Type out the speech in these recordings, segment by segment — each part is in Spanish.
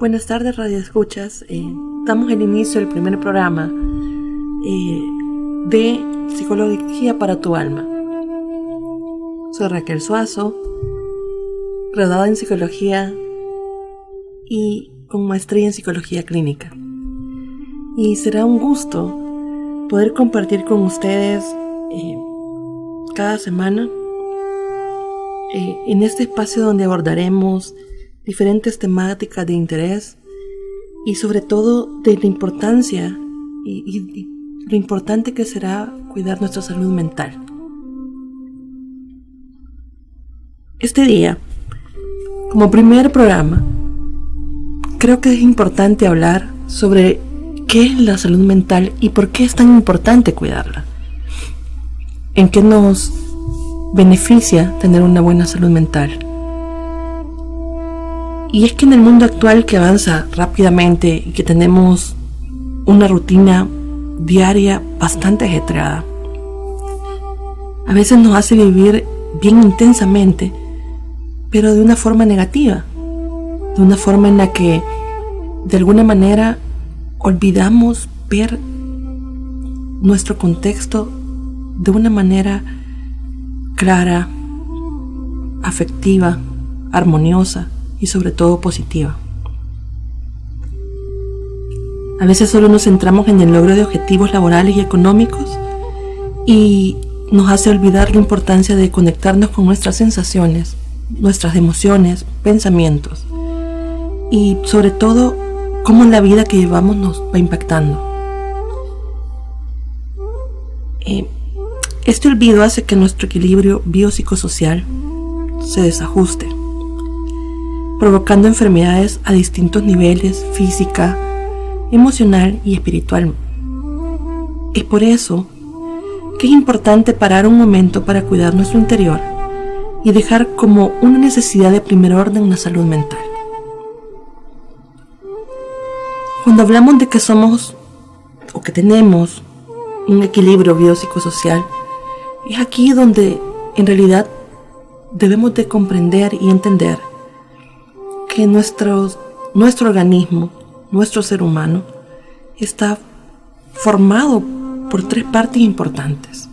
Buenas tardes, Radio Escuchas. Damos el inicio del primer programa de Psicología para tu Alma. Soy Raquel Suazo, graduada en Psicología y con maestría en Psicología Clínica. Y será un gusto poder compartir con ustedes cada semana en este espacio donde abordaremos diferentes temáticas de interés y sobre todo de la importancia y lo importante que será cuidar nuestra salud mental. Este día, como primer programa, creo que es importante hablar sobre qué es la salud mental y por qué es tan importante cuidarla. En qué nos beneficia tener una buena salud mental. Y es que en el mundo actual que avanza rápidamente y que tenemos una rutina diaria bastante ajetreada, a veces nos hace vivir bien intensamente, pero de una forma negativa, de una forma en la que de alguna manera olvidamos ver nuestro contexto de una manera clara, afectiva, armoniosa y sobre todo positiva. A veces solo nos centramos en el logro de objetivos laborales y económicos y nos hace olvidar la importancia de conectarnos con nuestras sensaciones, nuestras emociones, pensamientos y sobre todo cómo la vida que llevamos nos va impactando. Este olvido hace que nuestro equilibrio biopsicosocial se desajuste, provocando enfermedades a distintos niveles, física, emocional y espiritual. Es por eso que es importante parar un momento para cuidar nuestro interior y dejar como una necesidad de primer orden la salud mental. Cuando hablamos de que somos o que tenemos un equilibrio biopsicosocial, es aquí donde en realidad debemos de comprender y entender que nuestro organismo, nuestro ser humano, está formado por tres partes importantes: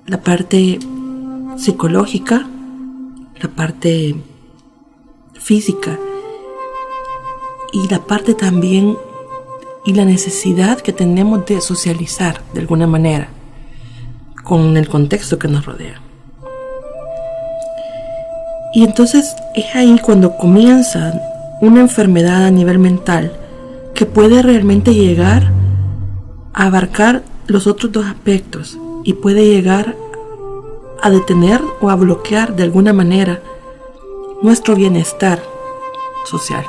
la parte psicológica, la parte física y la parte también y la necesidad que tenemos de socializar de alguna manera con el contexto que nos rodea. Y entonces es ahí cuando comienza una enfermedad a nivel mental que puede realmente llegar a abarcar los otros dos aspectos y puede llegar a detener o a bloquear de alguna manera nuestro bienestar social.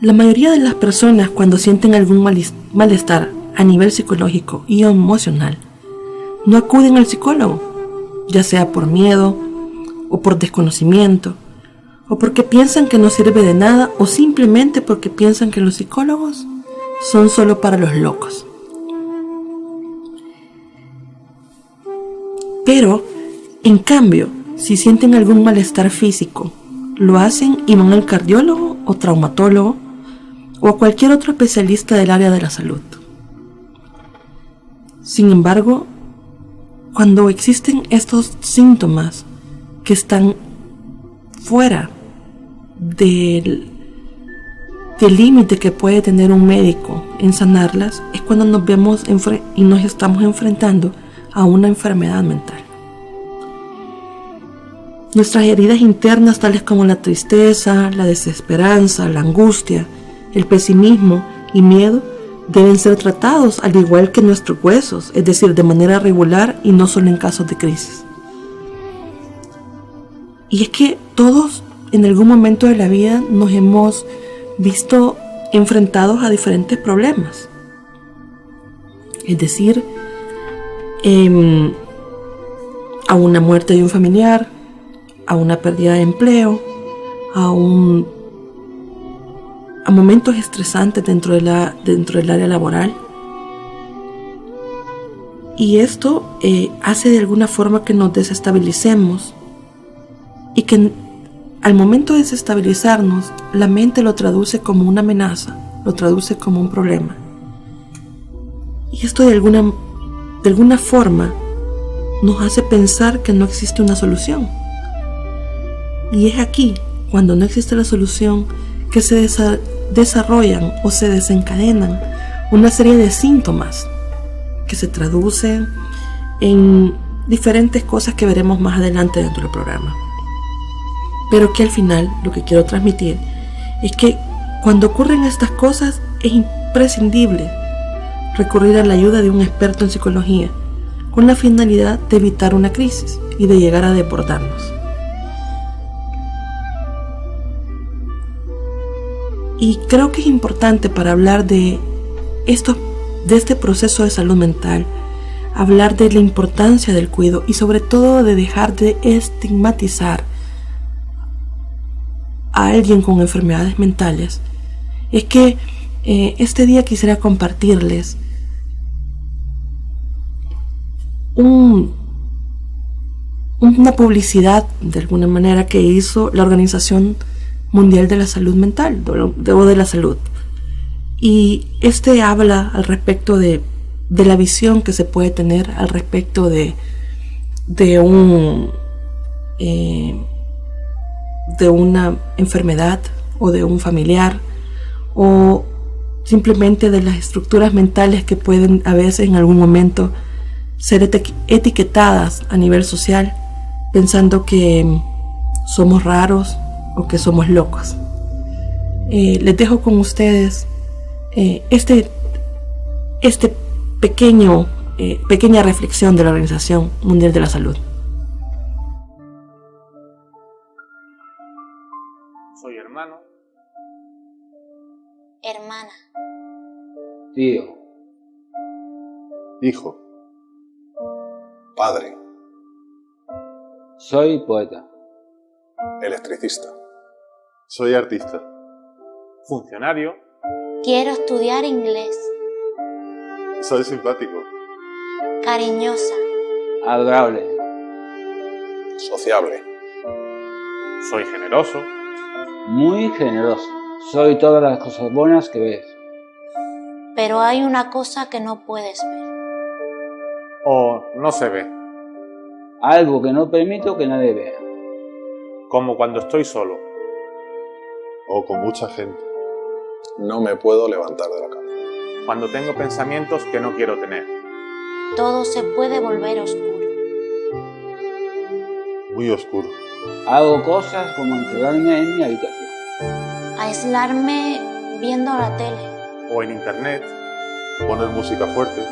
La mayoría de las personas, cuando sienten algún malestar a nivel psicológico y emocional, no acuden al psicólogo, ya sea por miedo o por desconocimiento, o porque piensan que no sirve de nada, o simplemente porque piensan que los psicólogos son solo para los locos. Pero, en cambio, si sienten algún malestar físico, lo hacen y van al cardiólogo o traumatólogo o a cualquier otro especialista del área de la salud. Sin embargo, cuando existen estos síntomas que están fuera del límite que puede tener un médico en sanarlas, es cuando nos vemos y nos estamos enfrentando a una enfermedad mental. Nuestras heridas internas, tales como la tristeza, la desesperanza, la angustia, el pesimismo y miedo, deben ser tratados al igual que nuestros huesos, es decir, de manera regular y no solo en casos de crisis. Y es que todos en algún momento de la vida nos hemos visto enfrentados a diferentes problemas. Es decir, a una muerte de un familiar, a una pérdida de empleo, a momentos estresantes dentro del área laboral. Y esto hace de alguna forma que nos desestabilicemos y que al momento de desestabilizarnos, la mente lo traduce como una amenaza, lo traduce como un problema. Y esto de alguna forma nos hace pensar que no existe una solución. Y es aquí, cuando no existe la solución, que se desarrollan o se desencadenan una serie de síntomas que se traducen en diferentes cosas que veremos más adelante dentro del programa. Pero que al final lo que quiero transmitir es que cuando ocurren estas cosas es imprescindible recurrir a la ayuda de un experto en psicología con la finalidad de evitar una crisis y de llegar a desbordarnos. Y creo que es importante para hablar de este proceso de salud mental, hablar de la importancia del cuidado y sobre todo de dejar de estigmatizar a alguien con enfermedades mentales. Es que este día quisiera compartirles una publicidad de alguna manera que hizo la Organización Mundial de la Salud Mental o de la Salud, y habla al respecto de la visión que se puede tener al respecto de una enfermedad o de un familiar, o simplemente de las estructuras mentales que pueden a veces en algún momento ser etiquetadas a nivel social, pensando que somos raros o que somos locos. Les dejo con ustedes pequeña reflexión de la Organización Mundial de la Salud. Soy hermano, hermana, tío, hijo, padre, soy poeta, electricista, soy artista, funcionario, quiero estudiar inglés, soy simpático, cariñosa, adorable, sociable, soy generoso, muy generoso. Soy todas las cosas buenas que ves. pero hay una cosa que no puedes ver. o no se ve, Algo que no permito que nadie vea. como cuando estoy solo. o con mucha gente. No me puedo levantar de la cama. Cuando tengo pensamientos que no quiero tener. Todo se puede volver oscuro. Muy oscuro. Hago cosas como encerrarme en mi habitación. Aislarme viendo la tele. O en internet. Poner música fuerte.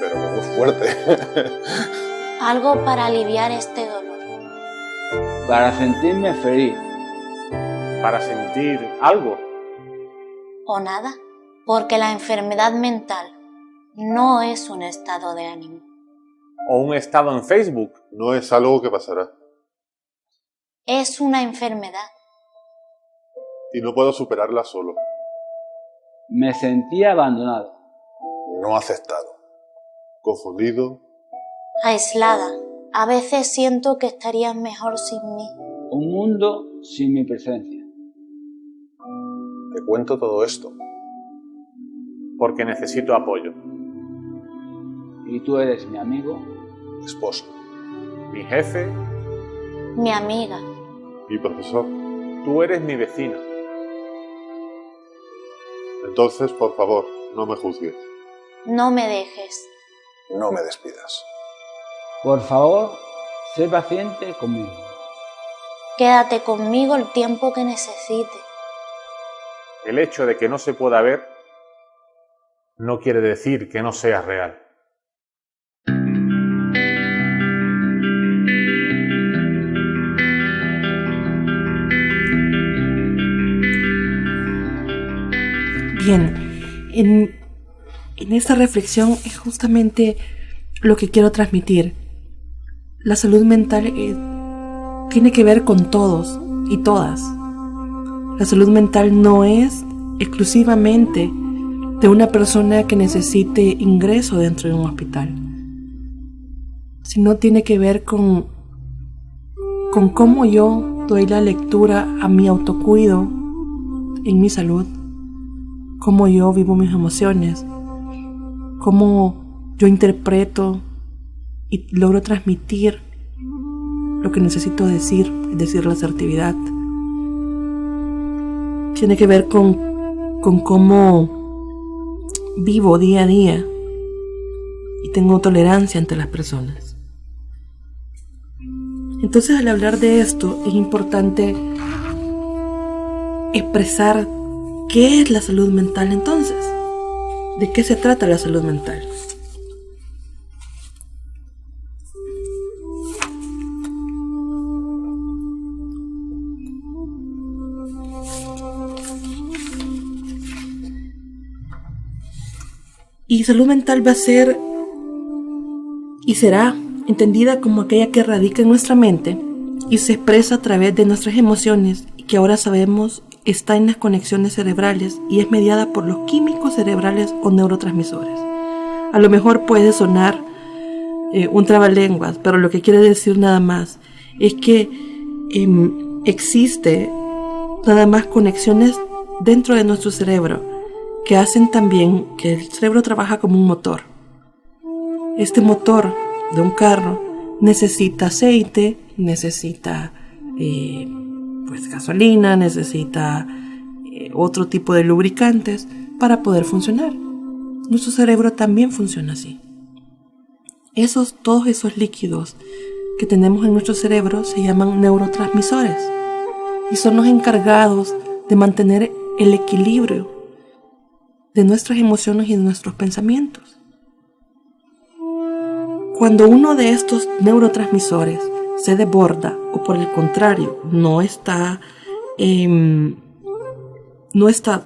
Pero no muy fuerte. Algo para aliviar este dolor. Para sentirme feliz. Para sentir algo. O nada. Porque la enfermedad mental no es un estado de ánimo. O un estado en Facebook. No es algo que pasará. Es una enfermedad. Y no puedo superarla solo. Me sentía abandonado. No aceptado. Confundido. Aislada. A veces siento que estarías mejor sin mí. Un mundo sin mi presencia. Te cuento todo esto. Porque necesito apoyo. Y tú eres mi amigo. Esposo. Mi jefe, Mi amiga. Mi profesor. tú eres mi vecino. Entonces, por favor, no me juzgues. No me dejes. No me despidas. Por favor, sé paciente conmigo. Quédate conmigo el tiempo que necesite. El hecho de que no se pueda ver no quiere decir que no sea real. Bien, en esta reflexión es justamente lo que quiero transmitir. La salud mental tiene que ver con todos y todas. La salud mental no es exclusivamente de una persona que necesite ingreso dentro de un hospital, sino tiene que ver con cómo yo doy la lectura a mi autocuido en mi salud, cómo yo vivo mis emociones, cómo yo interpreto y logro transmitir lo que necesito decir, es decir, la asertividad. Tiene que ver con cómo vivo día a día y tengo tolerancia ante las personas. Entonces, al hablar de esto, es importante expresar qué es la salud mental entonces. ¿De qué se trata la salud mental? Y salud mental va a ser y será entendida como aquella que radica en nuestra mente y se expresa a través de nuestras emociones y que ahora sabemos está en las conexiones cerebrales y es mediada por los químicos cerebrales o neurotransmisores. A lo mejor puede sonar un trabalenguas, pero lo que quiere decir nada más es que existe nada más conexiones dentro de nuestro cerebro que hacen también que el cerebro trabaja como un motor. Este motor de un carro necesita aceite, necesita gasolina, necesita otro tipo de lubricantes para poder funcionar. Nuestro cerebro también funciona así. Todos esos líquidos que tenemos en nuestro cerebro se llaman neurotransmisores y son los encargados de mantener el equilibrio de nuestras emociones y de nuestros pensamientos. Cuando uno de estos neurotransmisores se desborda o por el contrario no está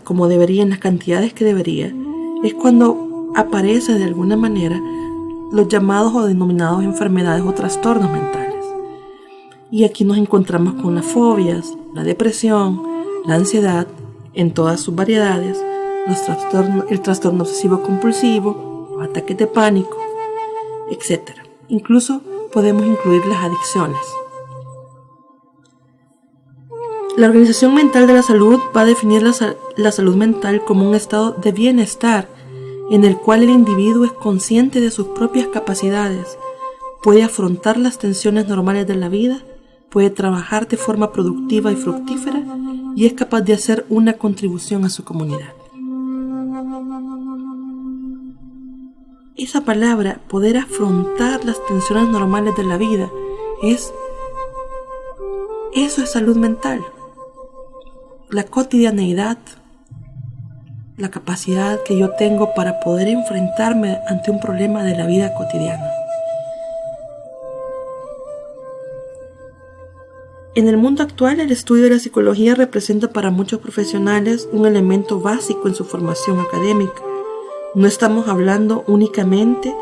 como debería, en las cantidades que debería, es cuando aparece de alguna manera los llamados o denominados enfermedades o trastornos mentales. Y aquí nos encontramos con las fobias, la depresión, la ansiedad en todas sus variedades, el trastorno obsesivo compulsivo, los ataques de pánico, etc. Incluso podemos incluir las adicciones. La Organización Mundial de la Salud va a definir la salud mental como un estado de bienestar en el cual el individuo es consciente de sus propias capacidades, puede afrontar las tensiones normales de la vida, puede trabajar de forma productiva y fructífera y es capaz de hacer una contribución a su comunidad. Esa palabra, poder afrontar las tensiones normales de la vida, eso es salud mental. La cotidianeidad, la capacidad que yo tengo para poder enfrentarme ante un problema de la vida cotidiana. En el mundo actual, el estudio de la psicología representa para muchos profesionales un elemento básico en su formación académica. No estamos hablando únicamente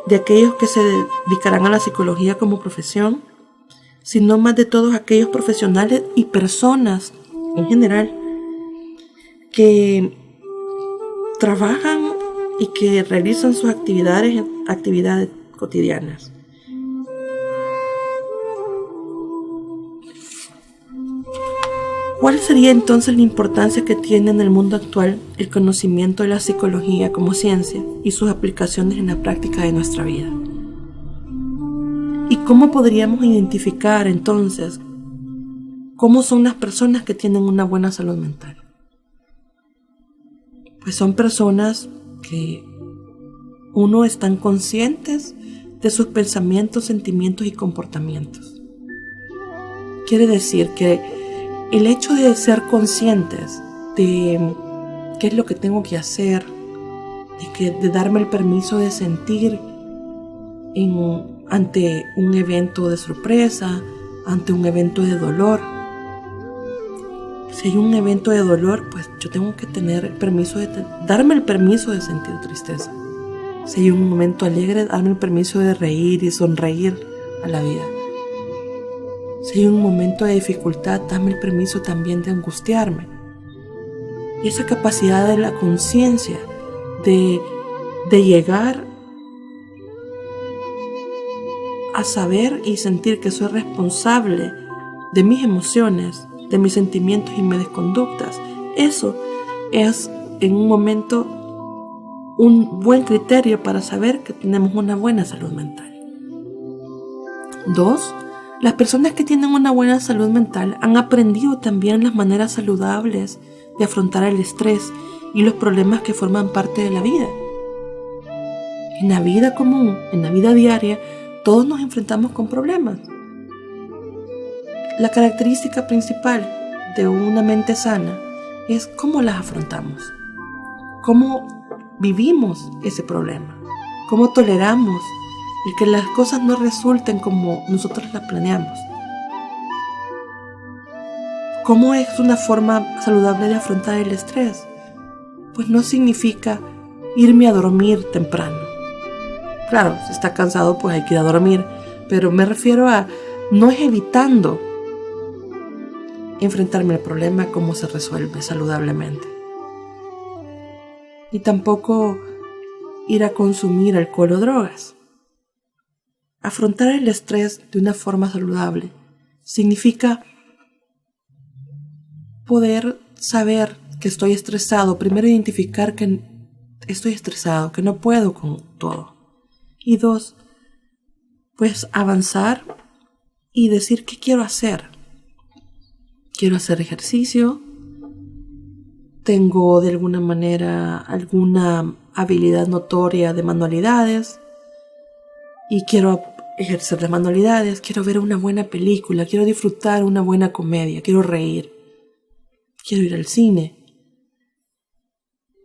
de aquellos que se dedicarán a la psicología como profesión, sino más de todos aquellos profesionales y personas en general que trabajan y que realizan sus actividades cotidianas. ¿Cuál sería entonces la importancia que tiene en el mundo actual el conocimiento de la psicología como ciencia y sus aplicaciones en la práctica de nuestra vida? ¿Y cómo podríamos identificar entonces cómo son las personas que tienen una buena salud mental? Pues son personas que están conscientes de sus pensamientos, sentimientos y comportamientos. Quiere decir que el hecho de ser conscientes de qué es lo que tengo que hacer, de darme el permiso de sentir ante un evento de sorpresa, ante un evento de dolor. Si hay un evento de dolor, pues yo tengo que tener el permiso darme el permiso de sentir tristeza. Si hay un momento alegre, darme el permiso de reír y sonreír a la vida. Si hay un momento de dificultad, dame el permiso también de angustiarme. Y esa capacidad de la conciencia de llegar a saber y sentir que soy responsable de mis emociones, de mis sentimientos y mis conductas. Eso es en un momento un buen criterio para saber que tenemos una buena salud mental. 2. Las personas que tienen una buena salud mental han aprendido también las maneras saludables de afrontar el estrés y los problemas que forman parte de la vida. En la vida común, en la vida diaria, todos nos enfrentamos con problemas. La característica principal de una mente sana es cómo las afrontamos, cómo vivimos ese problema, cómo toleramos el que las cosas no resulten como nosotros las planeamos. ¿Cómo es una forma saludable de afrontar el estrés? Pues no significa irme a dormir temprano. Claro, si está cansado pues hay que ir a dormir, pero me refiero a no es evitando enfrentarme al problema cómo se resuelve saludablemente. Y tampoco ir a consumir alcohol o drogas. Afrontar el estrés de una forma saludable significa poder saber que estoy estresado. Primero identificar que estoy estresado, que no puedo con todo. Y 2, pues avanzar y decir qué quiero hacer. Quiero hacer ejercicio. Tengo de alguna manera alguna habilidad notoria de manualidades. Y quiero ejercer las manualidades, quiero ver una buena película, quiero disfrutar una buena comedia, quiero reír, quiero ir al cine,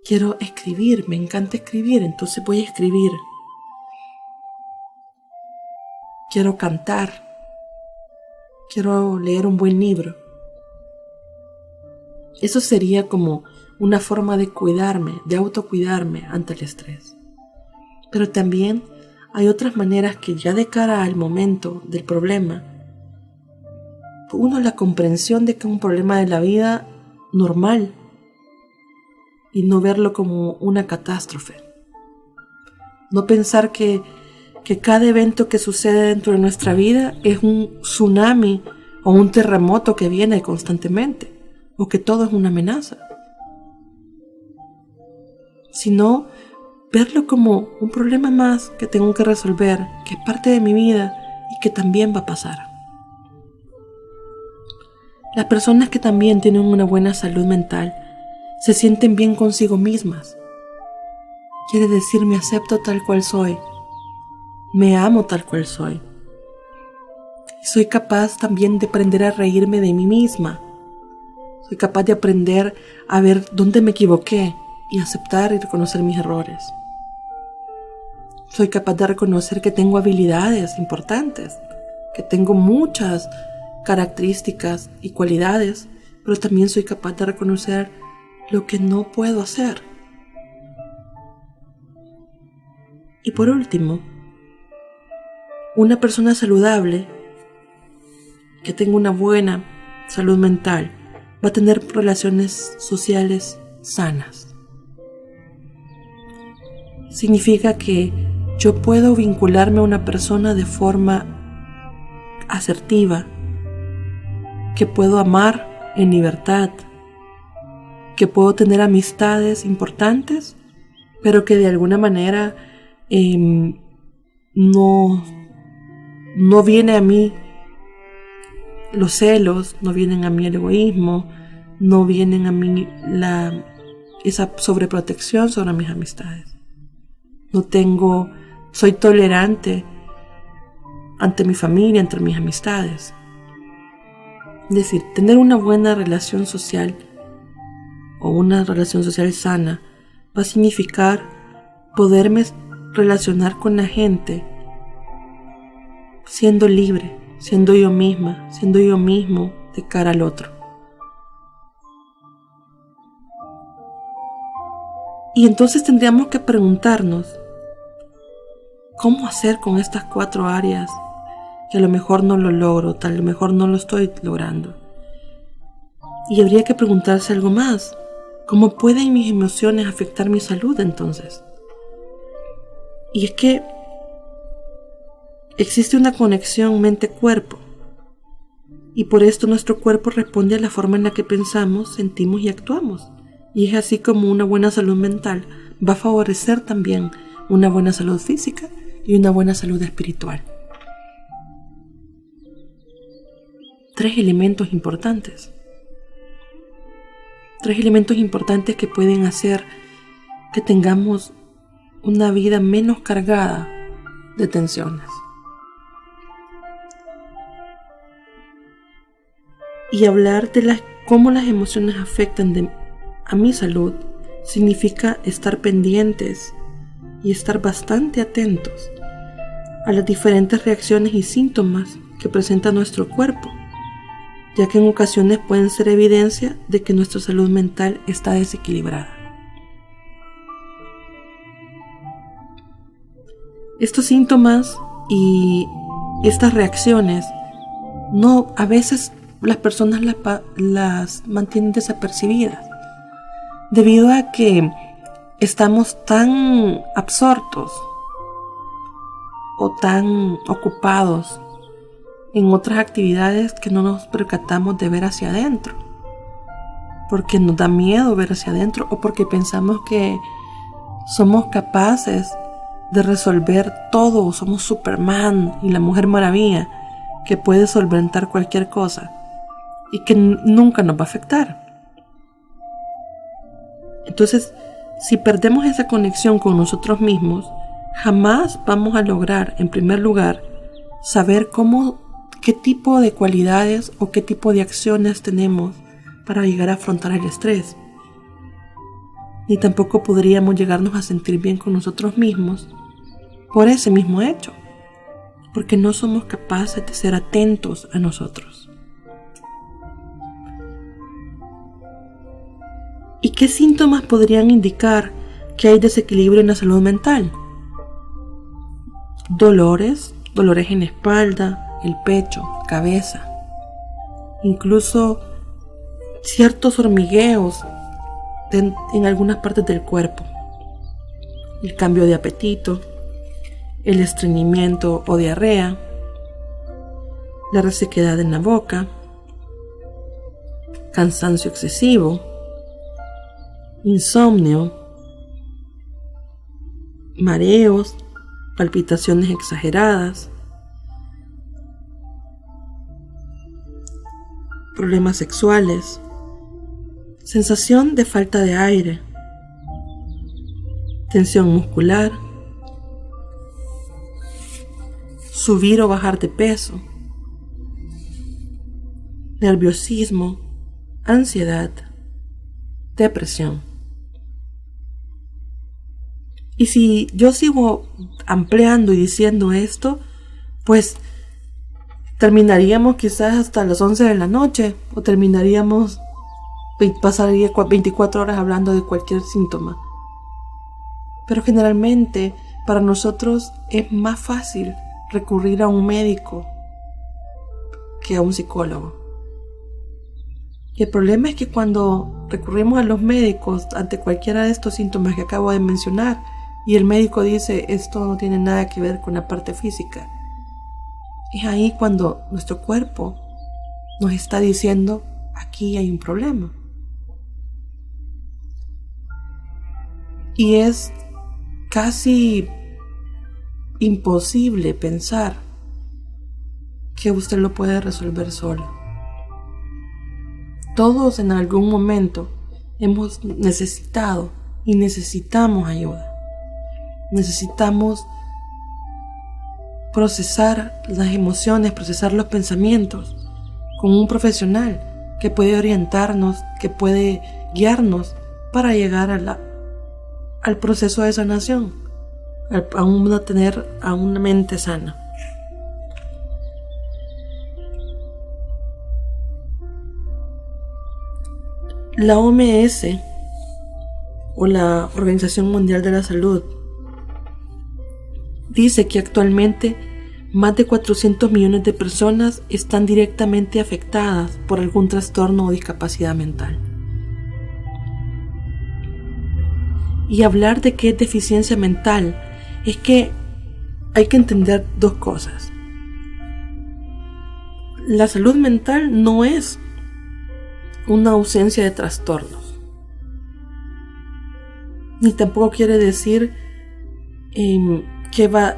quiero escribir, me encanta escribir, entonces voy a escribir. Quiero cantar, quiero leer un buen libro. Eso sería como una forma de cuidarme, de autocuidarme ante el estrés. Pero también hay otras maneras que ya de cara al momento del problema, uno, la comprensión de que es un problema de la vida normal y no verlo como una catástrofe. No pensar que cada evento que sucede dentro de nuestra vida es un tsunami o un terremoto que viene constantemente o que todo es una amenaza. Sino verlo como un problema más que tengo que resolver, que es parte de mi vida y que también va a pasar. Las personas que también tienen una buena salud mental se sienten bien consigo mismas. Quiere decir, me acepto tal cual soy, me amo tal cual soy. Y soy capaz también de aprender a reírme de mí misma. Soy capaz de aprender a ver dónde me equivoqué y aceptar y reconocer mis errores. Soy capaz de reconocer que tengo habilidades importantes, que tengo muchas características y cualidades, pero también soy capaz de reconocer lo que no puedo hacer. Y por último, una persona saludable, que tenga una buena salud mental, va a tener relaciones sociales sanas. Significa que yo puedo vincularme a una persona de forma asertiva, que puedo amar en libertad, que puedo tener amistades importantes, pero que de alguna manera no viene a mí los celos, no vienen a mí el egoísmo, no vienen a mí esa sobreprotección sobre mis amistades. Soy tolerante ante mi familia, ante mis amistades. Es decir, tener una buena relación social o una relación social sana va a significar poderme relacionar con la gente siendo libre, siendo yo misma, siendo yo mismo de cara al otro. Y entonces tendríamos que preguntarnos, ¿cómo hacer con estas 4 áreas que a lo mejor no lo logro, a lo mejor no lo estoy logrando? Y habría que preguntarse algo más. ¿Cómo pueden mis emociones afectar mi salud entonces? Y es que existe una conexión mente-cuerpo. Y por esto nuestro cuerpo responde a la forma en la que pensamos, sentimos y actuamos. Y es así como una buena salud mental va a favorecer también una buena salud física y una buena salud espiritual. 3 elementos importantes. 3 elementos importantes que pueden hacer que tengamos una vida menos cargada de tensiones. Y hablar de cómo las emociones afectan a mi salud significa estar pendientes y estar bastante atentos a las diferentes reacciones y síntomas que presenta nuestro cuerpo, ya que en ocasiones pueden ser evidencia de que nuestra salud mental está desequilibrada. Estos síntomas y estas reacciones a veces las personas las mantienen desapercibidas debido a que estamos tan absortos o tan ocupados en otras actividades que no nos percatamos de ver hacia adentro, porque nos da miedo ver hacia adentro o porque pensamos que somos capaces de resolver todo, somos Superman y la Mujer Maravilla que puede solventar cualquier cosa y que nunca nos va a afectar. Entonces, si perdemos esa conexión con nosotros mismos, jamás vamos a lograr, en primer lugar, saber qué tipo de cualidades o qué tipo de acciones tenemos para llegar a afrontar el estrés. Ni tampoco podríamos llegarnos a sentir bien con nosotros mismos por ese mismo hecho, porque no somos capaces de ser atentos a nosotros. ¿Y qué síntomas podrían indicar que hay desequilibrio en la salud mental? Dolores en la espalda, el pecho, cabeza, incluso ciertos hormigueos en algunas partes del cuerpo, el cambio de apetito, el estreñimiento o diarrea, la resequedad en la boca, cansancio excesivo, insomnio, mareos, palpitaciones exageradas, problemas sexuales, sensación de falta de aire, tensión muscular, subir o bajar de peso, nerviosismo, ansiedad, depresión. Y si yo sigo ampliando y diciendo esto, pues terminaríamos quizás hasta las 11 de la noche o pasaría 24 horas hablando de cualquier síntoma. Pero generalmente para nosotros es más fácil recurrir a un médico que a un psicólogo. Y el problema es que cuando recurrimos a los médicos ante cualquiera de estos síntomas que acabo de mencionar y el médico dice esto no tiene nada que ver con la parte física, es ahí cuando nuestro cuerpo nos está diciendo aquí hay un problema. Y es casi imposible pensar que usted lo puede resolver solo. Todos en algún momento hemos necesitado y necesitamos ayuda. Necesitamos procesar las emociones, procesar los pensamientos con un profesional que puede orientarnos, que puede guiarnos para llegar al proceso de sanación, a tener una mente sana. La OMS o la Organización Mundial de la Salud dice que actualmente más de 400 millones de personas están directamente afectadas por algún trastorno o discapacidad mental. Y hablar de qué es deficiencia mental es que hay que entender dos cosas. la salud mental no es una ausencia de trastornos, ni tampoco quiere decir que va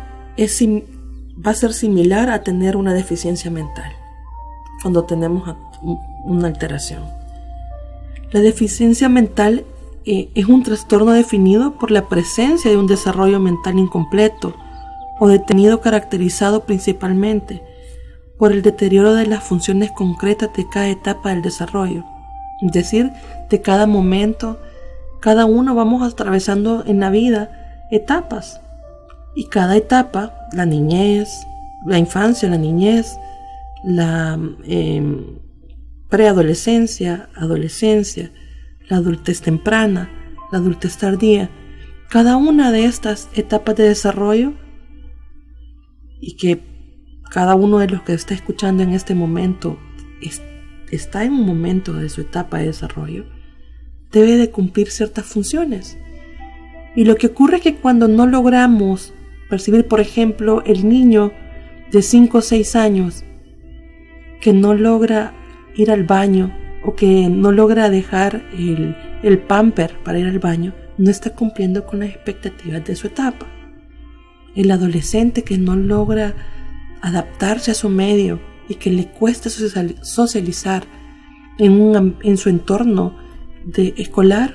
a ser similar a tener una deficiencia mental cuando tenemos una alteración. La deficiencia mental es un trastorno definido por la presencia de un desarrollo mental incompleto o detenido, caracterizado principalmente por el deterioro de las funciones concretas de cada etapa del desarrollo, es decir, de cada momento. Cada uno vamos atravesando en la vida etapas, y cada etapa, la niñez, la infancia, la niñez, la preadolescencia, adolescencia, la adultez temprana, la adultez tardía, cada una de estas etapas de desarrollo, y que cada uno de los que está escuchando en este momento está en un momento de su etapa de desarrollo, debe de cumplir ciertas funciones. Y lo que ocurre es que cuando no logramos percibir, por ejemplo, el niño de 5 o 6 años que no logra ir al baño o que no logra dejar el pamper para ir al baño, no está cumpliendo con las expectativas de su etapa. El adolescente que no logra adaptarse a su medio y que le cuesta socializar en su entorno escolar,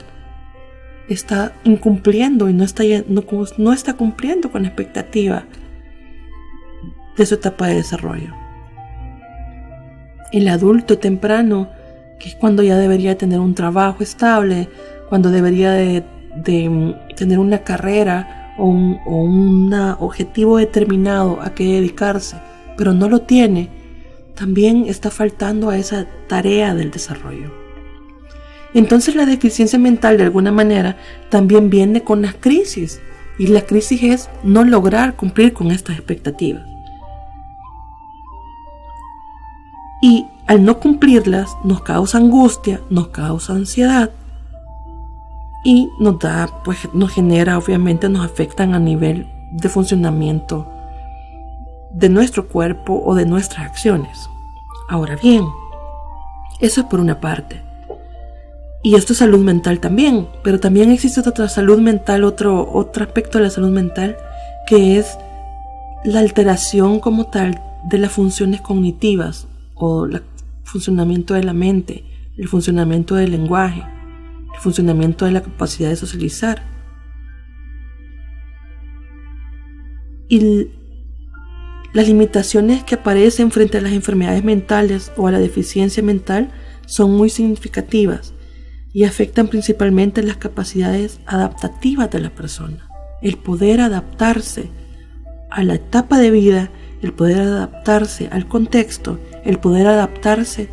está incumpliendo y no está cumpliendo con la expectativa de su etapa de desarrollo. El adulto temprano, que es cuando ya debería tener un trabajo estable, cuando debería de tener una carrera o un objetivo determinado a que dedicarse, pero no lo tiene, también está faltando a esa tarea del desarrollo. Entonces la deficiencia mental, de alguna manera, también viene con las crisis, y la crisis es no lograr cumplir con estas expectativas. Y al no cumplirlas nos causa angustia, nos causa ansiedad, y nos genera, obviamente nos afectan a nivel de funcionamiento de nuestro cuerpo o de nuestras acciones. Ahora bien, eso es por una parte. Y esto es salud mental también, pero también existe otra salud mental, otro aspecto de la salud mental, que es la alteración como tal de las funciones cognitivas o el funcionamiento de la mente, el funcionamiento del lenguaje, el funcionamiento de la capacidad de socializar. Y las limitaciones que aparecen frente a las enfermedades mentales o a la deficiencia mental son muy significativas y afectan principalmente las capacidades adaptativas de la persona. El poder adaptarse a la etapa de vida, el poder adaptarse al contexto, el poder adaptarse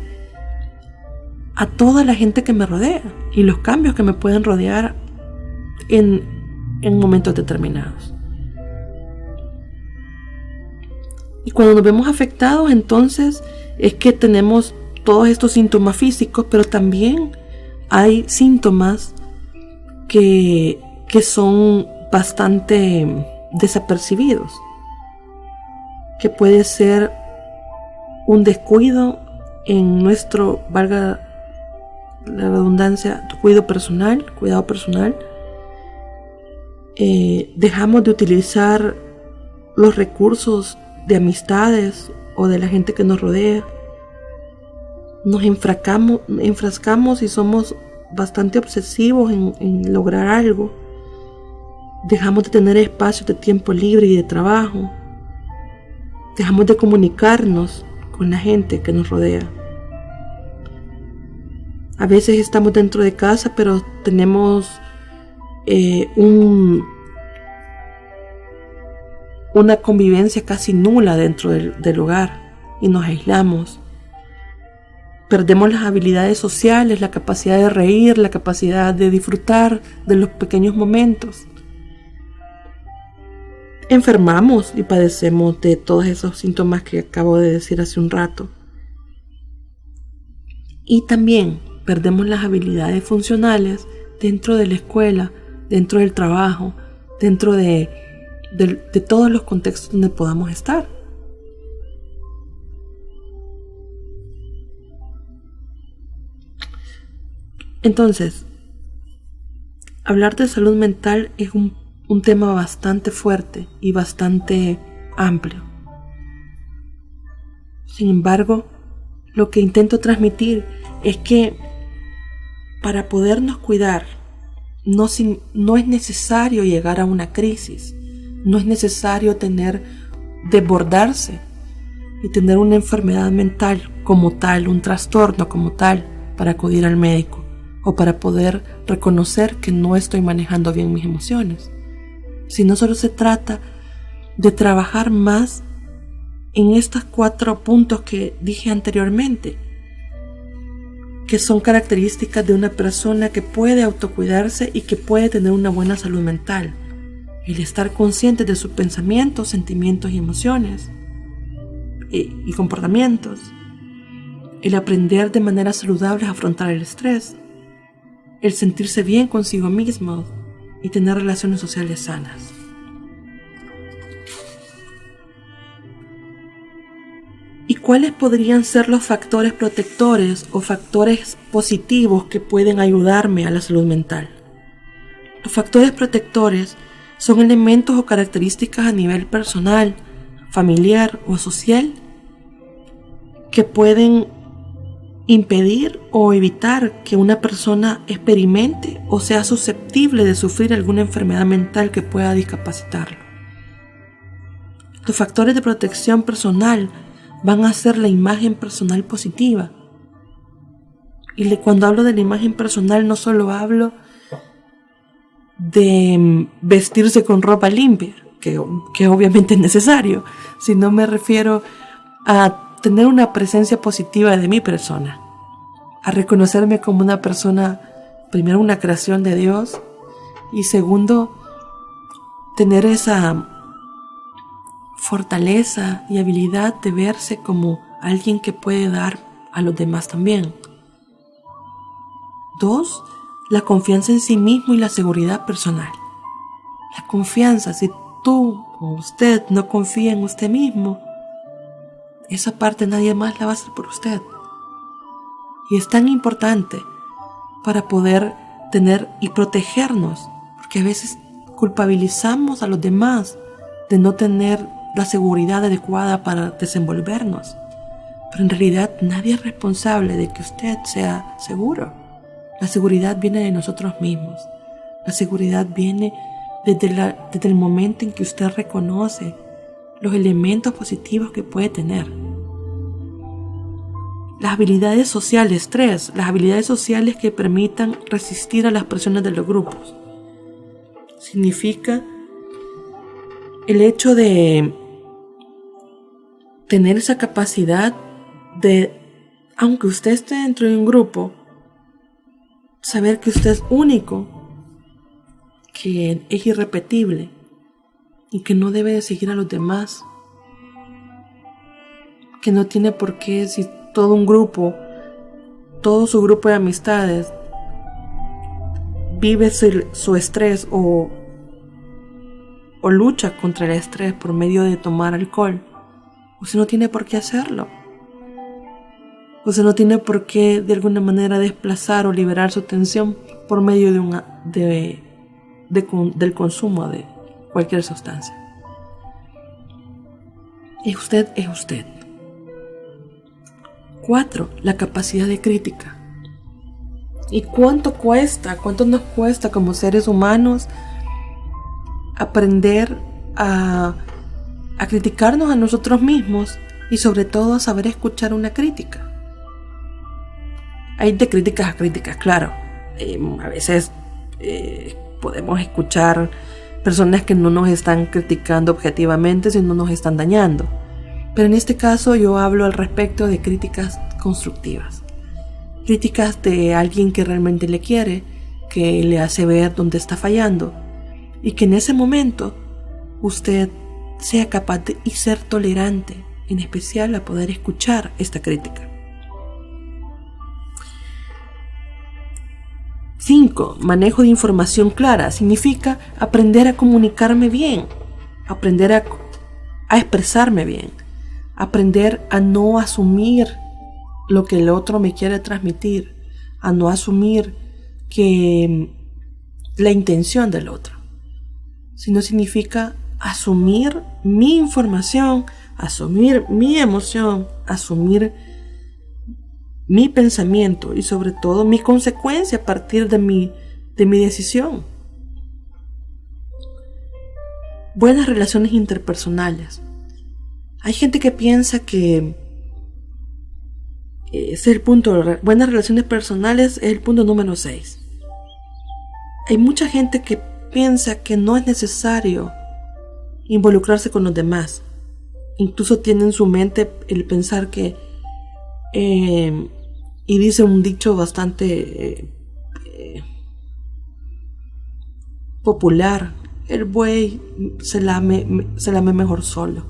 a toda la gente que me rodea y los cambios que me pueden rodear en momentos determinados. Y cuando nos vemos afectados, entonces es que tenemos todos estos síntomas físicos, pero también hay síntomas que son bastante desapercibidos, que puede ser un descuido en nuestro, valga la redundancia, cuidado personal. Dejamos de utilizar los recursos de amistades o de la gente que nos rodea. Nos enfrascamos y somos bastante obsesivos en lograr algo. Dejamos de tener espacios de tiempo libre y de trabajo. Dejamos de comunicarnos con la gente que nos rodea. A veces estamos dentro de casa, pero tenemos una convivencia casi nula dentro del hogar y nos aislamos. Perdemos las habilidades sociales, la capacidad de reír, la capacidad de disfrutar de los pequeños momentos. Enfermamos y padecemos de todos esos síntomas que acabo de decir hace un rato. Y también perdemos las habilidades funcionales dentro de la escuela, dentro del trabajo, dentro de todos los contextos donde podamos estar. Entonces, hablar de salud mental es un tema bastante fuerte y bastante amplio. Sin embargo, lo que intento transmitir es que para podernos cuidar no es necesario llegar a una crisis, no es necesario desbordarse y tener una enfermedad mental como tal, un trastorno como tal, para acudir al médico o para poder reconocer que no estoy manejando bien mis emociones. Sino solo se trata de trabajar más en estos 4 puntos que dije anteriormente, que son características de una persona que puede autocuidarse y que puede tener una buena salud mental. El estar consciente de sus pensamientos, sentimientos y emociones y comportamientos. El aprender de manera saludable a afrontar el estrés. El sentirse bien consigo mismo y tener relaciones sociales sanas. ¿Y cuáles podrían ser los factores protectores o factores positivos que pueden ayudarme a la salud mental? Los factores protectores son elementos o características a nivel personal, familiar o social que pueden impedir o evitar que una persona experimente o sea susceptible de sufrir alguna enfermedad mental que pueda discapacitarlo. Los factores de protección personal van a ser la imagen personal positiva. Y cuando hablo de la imagen personal no solo hablo de vestirse con ropa limpia, que obviamente es necesario, sino me refiero a tener una presencia positiva de mi persona, a reconocerme como una persona, primero una creación de Dios y segundo, tener esa fortaleza y habilidad de verse como alguien que puede dar a los demás también. 2, la confianza en sí mismo y la seguridad personal. La confianza, si tú o usted no confía en usted mismo, esa parte nadie más la va a hacer por usted. Y es tan importante para poder tener y protegernos, porque a veces culpabilizamos a los demás de no tener la seguridad adecuada para desenvolvernos. Pero en realidad nadie es responsable de que usted sea seguro. La seguridad viene de nosotros mismos. La seguridad viene desde el momento en que usted reconoce los elementos positivos que puede tener. Las habilidades sociales, 3, las habilidades sociales que permitan resistir a las presiones de los grupos. Significa el hecho de tener esa capacidad de, aunque usted esté dentro de un grupo, saber que usted es único, que es irrepetible y que no debe de seguir a los demás, que no tiene por qué, si todo su grupo de amistades vive su estrés o lucha contra el estrés por medio de tomar alcohol, usted no tiene por qué hacerlo. Usted no tiene por qué de alguna manera desplazar o liberar su tensión por medio del consumo de cualquier sustancia. Y usted es usted. 4, la capacidad de crítica. ¿Y cuánto nos cuesta como seres humanos aprender a criticarnos a nosotros mismos y sobre todo a saber escuchar una crítica? Hay de críticas a críticas, claro. A veces podemos escuchar personas que no nos están criticando objetivamente, sino nos están dañando. Pero en este caso yo hablo al respecto de críticas constructivas. Críticas de alguien que realmente le quiere, que le hace ver dónde está fallando y que en ese momento usted sea capaz de ser tolerante, en especial a poder escuchar esta crítica. 5. Manejo de información clara. Significa aprender a comunicarme bien, aprender a expresarme bien, aprender a no asumir lo que el otro me quiere transmitir, a no asumir que la intención del otro, sino significa asumir mi información, asumir mi emoción, asumir mi pensamiento y sobre todo mi consecuencia a partir de mi decisión. Buenas relaciones interpersonales. Hay gente que piensa que es el punto, buenas relaciones personales es el punto número 6. Hay mucha gente que piensa que no es necesario involucrarse con los demás. Incluso tiene en su mente el pensar que, y dice un dicho bastante popular, el buey se lame mejor solo.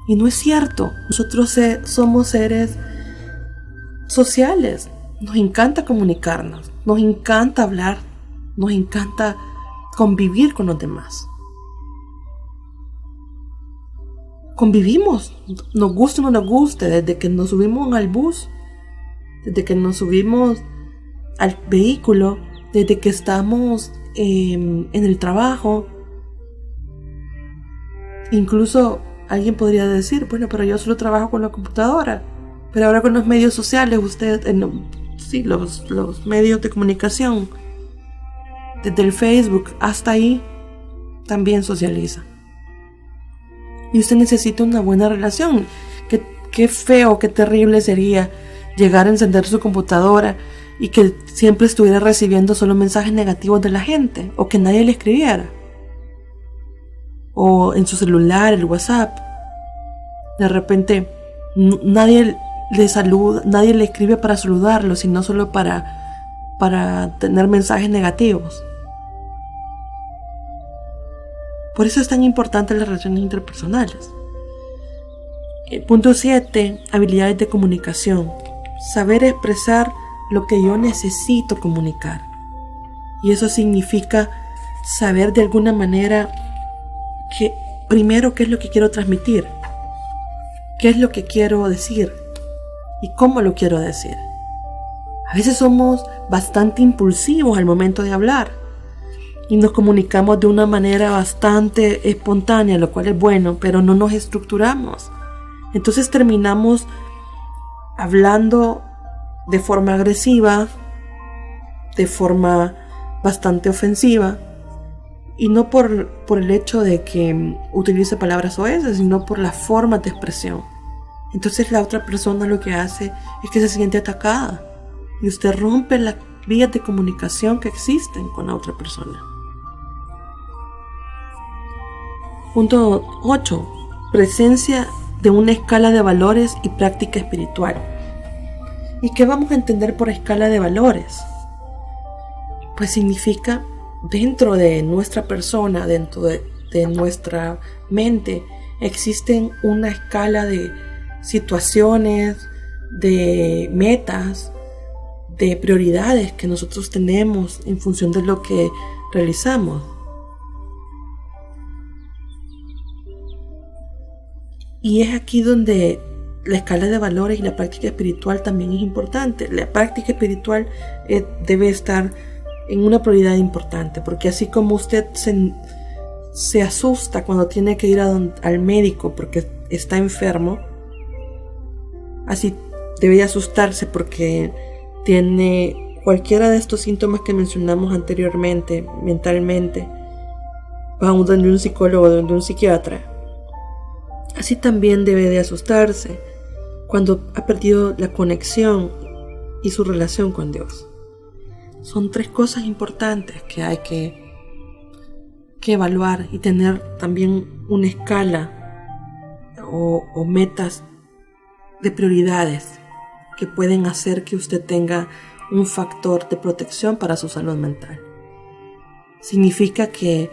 Y no es cierto. Nosotros somos seres sociales. Nos encanta comunicarnos, nos encanta hablar, nos encanta convivir con los demás. Convivimos, nos guste o no nos guste, desde que nos subimos al bus, desde que nos subimos al vehículo, desde que estamos en el trabajo. Incluso alguien podría decir, bueno, pero yo solo trabajo con la computadora, pero ahora con los medios sociales, los medios de comunicación, desde el Facebook hasta ahí, también socializa. Y usted necesita una buena relación. Qué feo, qué terrible sería llegar a encender su computadora y que siempre estuviera recibiendo solo mensajes negativos de la gente, o que nadie le escribiera, o en su celular, el WhatsApp, de repente nadie le saluda, nadie le escribe para saludarlo, sino solo para tener mensajes negativos. Por eso es tan importante las relaciones interpersonales. Punto 7, habilidades de comunicación. Saber expresar lo que yo necesito comunicar. Y eso significa saber de alguna manera que primero qué es lo que quiero transmitir, qué es lo que quiero decir y cómo lo quiero decir. A veces somos bastante impulsivos al momento de hablar y nos comunicamos de una manera bastante espontánea, lo cual es bueno, pero no nos estructuramos. Entonces terminamos hablando de forma agresiva, de forma bastante ofensiva, y no por el hecho de que utilice palabras soeces, sino por la forma de expresión. Entonces la otra persona lo que hace es que se siente atacada y usted rompe las vías de comunicación que existen con la otra persona. Punto 8. Presencia de una escala de valores y práctica espiritual. ¿Y qué vamos a entender por escala de valores? Pues significa dentro de nuestra persona, dentro de nuestra mente, existen una escala de situaciones, de metas, de prioridades que nosotros tenemos en función de lo que realizamos. Y es aquí donde la escala de valores y la práctica espiritual también es importante. La práctica espiritual debe estar en una prioridad importante, porque así como usted se asusta cuando tiene que ir al médico porque está enfermo, así debe asustarse porque tiene cualquiera de estos síntomas que mencionamos anteriormente, mentalmente, va donde un psicólogo, donde un psiquiatra. Así también debe de asustarse cuando ha perdido la conexión y su relación con Dios. Son 3 cosas importantes que hay que evaluar y tener también una escala o metas de prioridades que pueden hacer que usted tenga un factor de protección para su salud mental. Significa que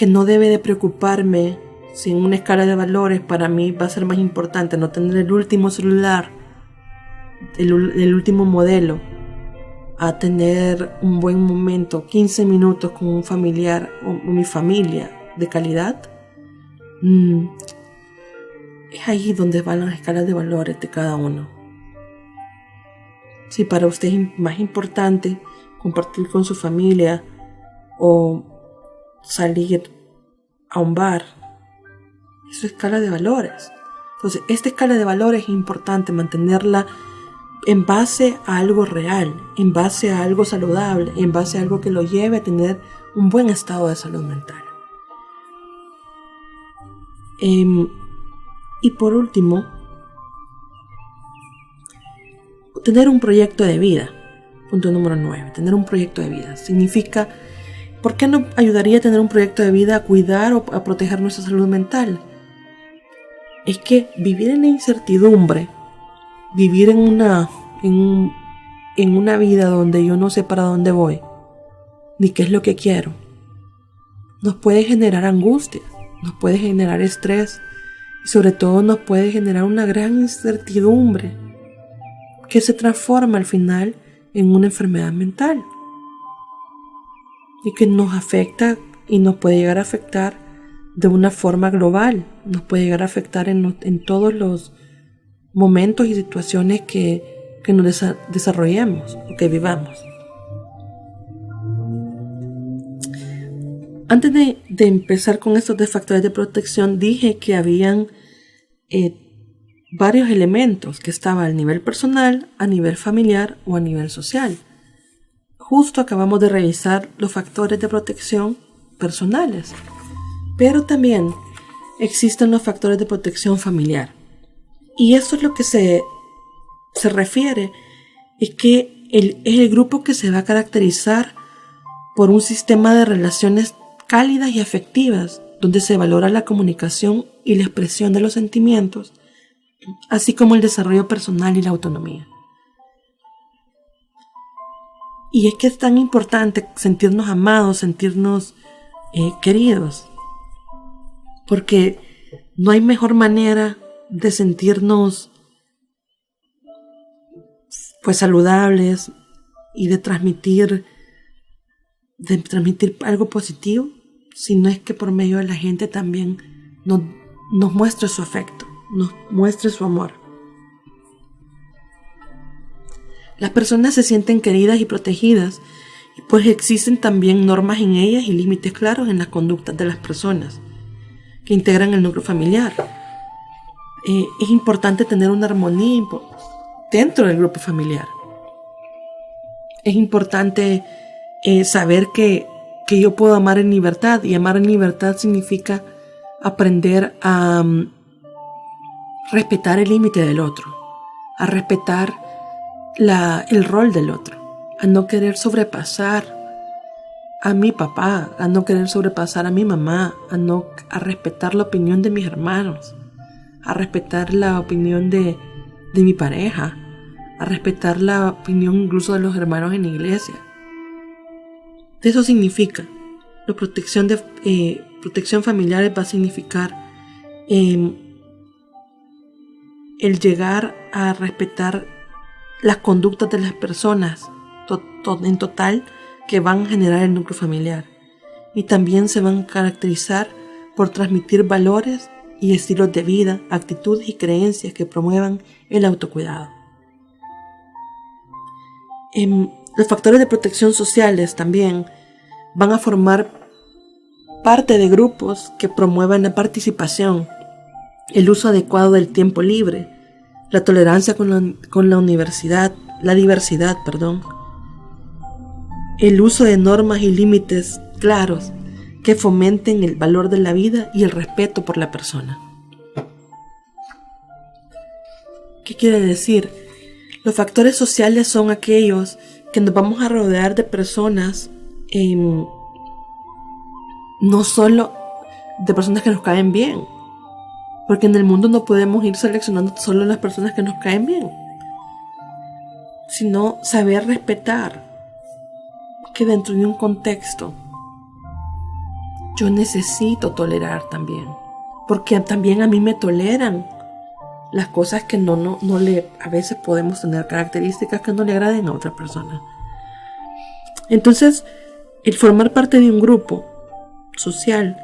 no debe de preocuparme si en una escala de valores para mí va a ser más importante no tener el último celular, el último modelo, a tener un buen momento, 15 minutos con un familiar o mi familia de calidad. Es ahí donde van las escalas de valores de cada uno. Si para usted es más importante compartir con su familia o salir a un bar, eso es escala de valores. Entonces, esta escala de valores es importante mantenerla en base a algo real, en base a algo saludable, en base a algo que lo lleve a tener un buen estado de salud mental. Y por último, tener un proyecto de vida. Punto número 9. Tener un proyecto de vida. Significa, ¿por qué no ayudaría a tener un proyecto de vida a cuidar o a proteger nuestra salud mental? Es que vivir en la incertidumbre, vivir en una vida donde yo no sé para dónde voy, ni qué es lo que quiero, nos puede generar angustia, nos puede generar estrés y sobre todo nos puede generar una gran incertidumbre que se transforma al final en una enfermedad mental y que nos afecta y nos puede llegar a afectar de una forma global, nos puede llegar a afectar en todos los momentos y situaciones que nos desarrollemos o que vivamos. Antes de empezar con estos factores de protección, dije que habían varios elementos que estaban a nivel personal, a nivel familiar o a nivel social. Justo acabamos de revisar los factores de protección personales, pero también existen los factores de protección familiar. Y esto es lo que se refiere, es que es el grupo que se va a caracterizar por un sistema de relaciones cálidas y afectivas, donde se valora la comunicación y la expresión de los sentimientos, así como el desarrollo personal y la autonomía. Y es que es tan importante sentirnos amados, sentirnos queridos, porque no hay mejor manera de sentirnos pues saludables y de transmitir algo positivo, si no es que por medio de la gente también nos muestre su afecto, nos muestre su amor. Las personas se sienten queridas y protegidas, y pues existen también normas en ellas y límites claros en las conductas de las personas que integran el núcleo familiar. Es importante tener una armonía dentro del grupo familiar. Es importante saber que yo puedo amar en libertad, y amar en libertad significa aprender a respetar el límite del otro, a respetar el rol del otro, a no querer sobrepasar a mi papá, a no querer sobrepasar a mi mamá, a respetar la opinión de mis hermanos, a respetar la opinión de mi pareja, a respetar la opinión incluso de los hermanos en la iglesia. Eso significa, la protección familiar va a significar el llegar a respetar las conductas de las personas en total que van a generar el núcleo familiar, y también se van a caracterizar por transmitir valores y estilos de vida, actitudes y creencias que promuevan el autocuidado. Los factores de protección sociales también van a formar parte de grupos que promuevan la participación, el uso adecuado del tiempo libre, la tolerancia con la diversidad, el uso de normas y límites claros que fomenten el valor de la vida y el respeto por la persona. ¿Qué quiere decir? Los factores sociales son aquellos que nos vamos a rodear de personas, no solo de personas que nos caen bien, porque en el mundo no podemos ir seleccionando solo las personas que nos caen bien, sino saber respetar que dentro de un contexto yo necesito tolerar también, porque también a mí me toleran las cosas que a veces podemos tener características que no le agraden a otra persona. Entonces, el formar parte de un grupo social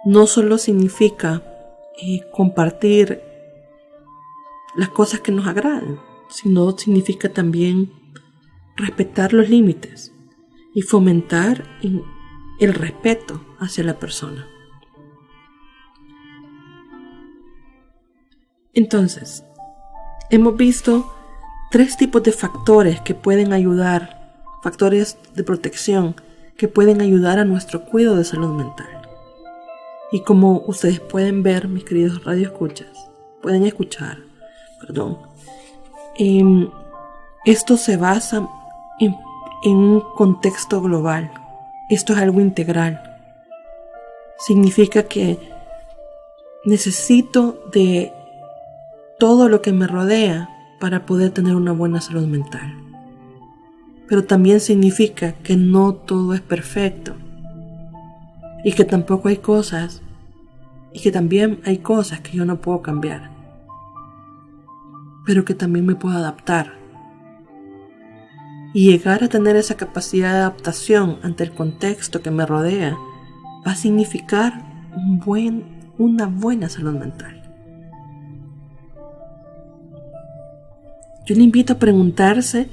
no solo significa compartir las cosas que nos agradan, sino significa también respetar los límites y fomentar el respeto hacia la persona. Entonces, hemos visto 3 tipos de factores que pueden ayudar, factores de protección que pueden ayudar a nuestro cuidado de salud mental. Y como ustedes pueden ver, mis queridos radioescuchas, pueden escuchar, esto se basa en un contexto global. Esto es algo integral. Significa que necesito de todo lo que me rodea para poder tener una buena salud mental. Pero también significa que no todo es perfecto. Y que tampoco hay cosas, y que también hay cosas que yo no puedo cambiar. Pero que también me puedo adaptar. Y llegar a tener esa capacidad de adaptación ante el contexto que me rodea va a significar una buena salud mental. Yo le invito a preguntarse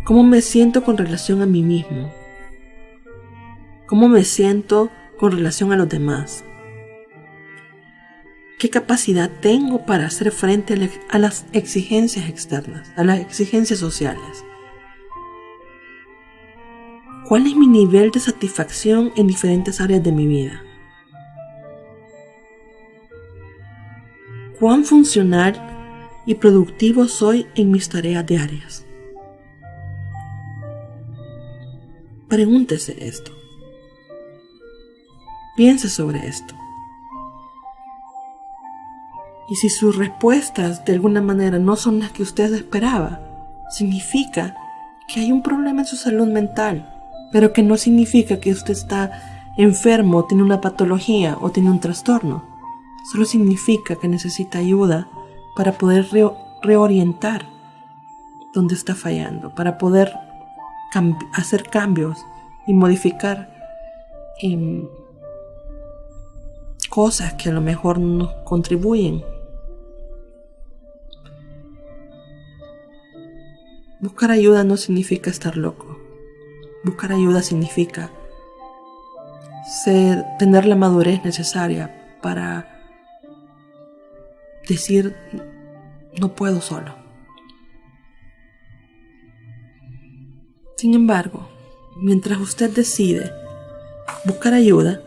cómo me siento con relación a mí mismo, cómo me siento con relación a los demás, qué capacidad tengo para hacer frente a las exigencias externas, a las exigencias sociales. ¿Cuál es mi nivel de satisfacción en diferentes áreas de mi vida? ¿Cuán funcional y productivo soy en mis tareas diarias? Pregúntese esto. Piense sobre esto. Y si sus respuestas de alguna manera no son las que usted esperaba, significa que hay un problema en su salud mental. Pero que no significa que usted está enfermo, tiene una patología o tiene un trastorno. Solo significa que necesita ayuda para poder reorientar donde está fallando, para poder hacer cambios y modificar cosas que a lo mejor nos contribuyen. Buscar ayuda no significa estar loco. Buscar ayuda significa tener la madurez necesaria para decir no puedo solo. Sin embargo, mientras usted decide buscar ayuda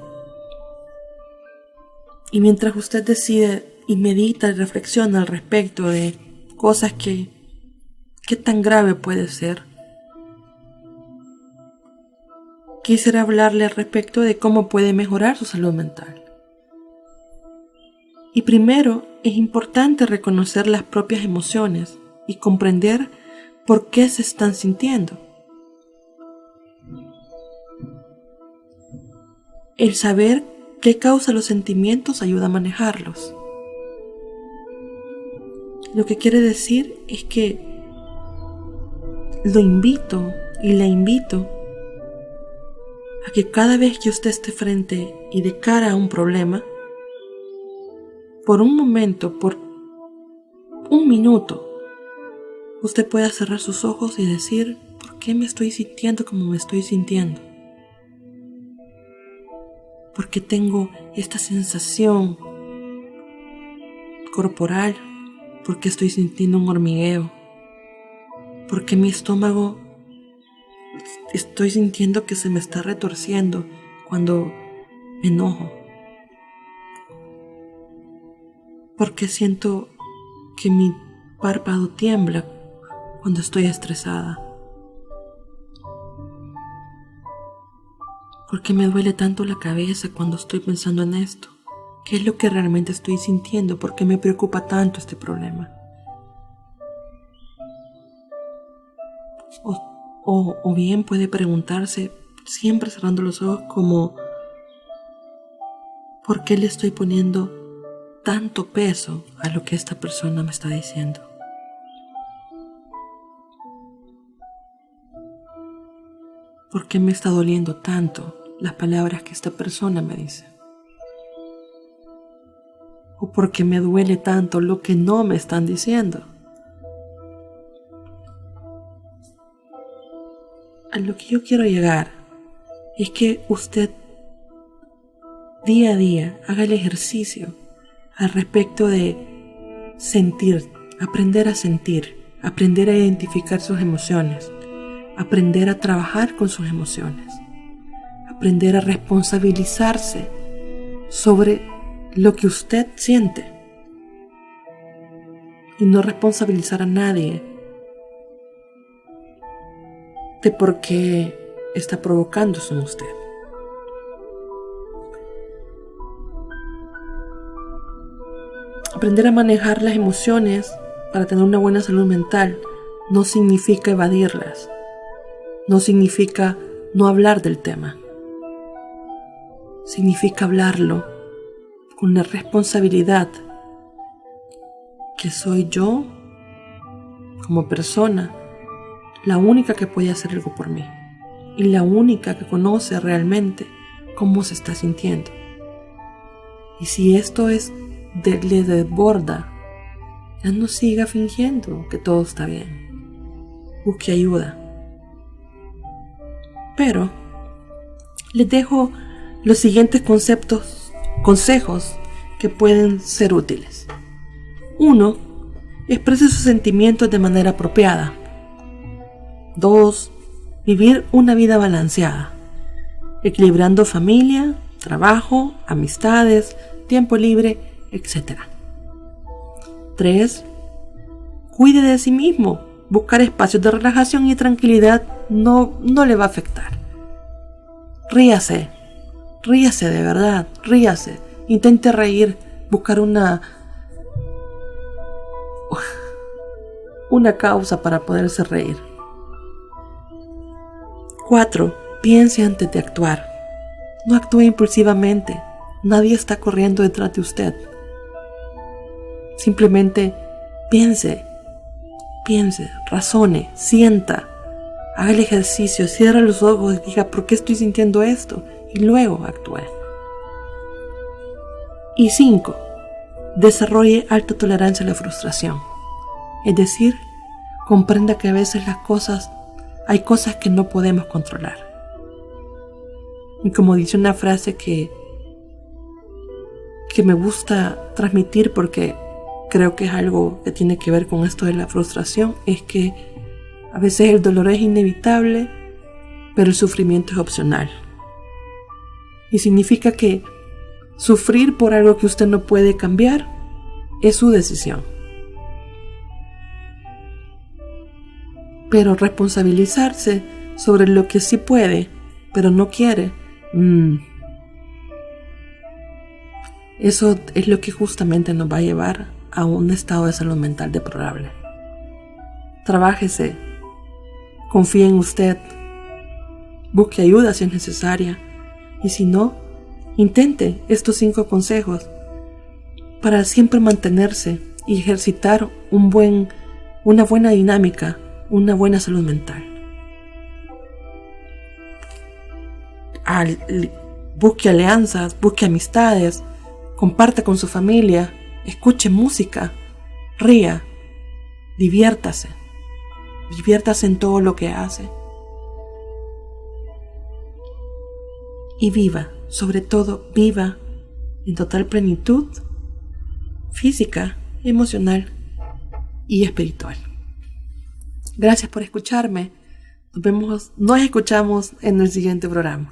y mientras usted decide y medita y reflexiona al respecto de cosas qué tan grave puede ser, quisiera hablarle al respecto de cómo puede mejorar su salud mental. Y primero, es importante reconocer las propias emociones y comprender por qué se están sintiendo. El saber qué causa los sentimientos ayuda a manejarlos. Lo que quiere decir es que lo invito y la invito a que cada vez que usted esté frente y de cara a un problema, por un momento, por un minuto, usted pueda cerrar sus ojos y decir, ¿por qué me estoy sintiendo como me estoy sintiendo? ¿Por qué tengo esta sensación corporal? ¿Por qué estoy sintiendo un hormigueo? ¿Por qué mi estómago estoy sintiendo que se me está retorciendo cuando me enojo? ¿Por qué siento que mi párpado tiembla cuando estoy estresada? ¿Por qué me duele tanto la cabeza cuando estoy pensando en esto? ¿Qué es lo que realmente estoy sintiendo? ¿Por qué me preocupa tanto este problema? O bien puede preguntarse, siempre cerrando los ojos, como ¿por qué le estoy poniendo tanto peso a lo que esta persona me está diciendo? ¿Por qué me está doliendo tanto las palabras que esta persona me dice? ¿O por qué me duele tanto lo que no me están diciendo? a lo que yo quiero llegar es que usted día a día haga el ejercicio al respecto de sentir, aprender a sentir, aprender a identificar sus emociones, aprender a trabajar con sus emociones, aprender a responsabilizarse sobre lo que usted siente y no responsabilizar a nadie de por qué está provocando eso en usted. Aprender a manejar las emociones para tener una buena salud mental no significa evadirlas, no significa no hablar del tema. Significa hablarlo con la responsabilidad que soy yo, como persona, la única que puede hacer algo por mí y la única que conoce realmente cómo se está sintiendo. Y si esto le desborda, ya no siga fingiendo que todo está bien. Busque ayuda. Pero les dejo los siguientes consejos que pueden ser útiles. 1. Exprese sus sentimientos de manera apropiada. 2. Vivir una vida balanceada, equilibrando familia, trabajo, amistades, tiempo libre, etc. 3. Cuide de sí mismo. Buscar espacios de relajación y tranquilidad no le va a afectar. Ríase de verdad, ríase. Intente reír, buscar una causa para poderse reír. 4. Piense antes de actuar. No actúe impulsivamente. Nadie está corriendo detrás de usted. Simplemente piense, razone, sienta, haga el ejercicio, cierra los ojos y diga ¿por qué estoy sintiendo esto? Y luego actúe. Y 5. Desarrolle alta tolerancia a la frustración. Es decir, comprenda que a veces hay cosas que no podemos controlar. Y como dice una frase que me gusta transmitir porque creo que es algo que tiene que ver con esto de la frustración, es que a veces el dolor es inevitable, pero el sufrimiento es opcional. Y significa que sufrir por algo que usted no puede cambiar es su decisión. Pero responsabilizarse sobre lo que sí puede, pero no quiere, eso es lo que justamente nos va a llevar a un estado de salud mental deplorable. Trabájese, confíe en usted, busque ayuda si es necesaria, y si no, intente estos 5 consejos para siempre mantenerse y ejercitar una buena dinámica, una buena salud mental. Busque alianzas, busque amistades, comparte con su familia, escuche música, ría, diviértase en todo lo que hace. Y viva, sobre todo viva en total plenitud física, emocional y espiritual. Gracias por escucharme. Nos escuchamos en el siguiente programa.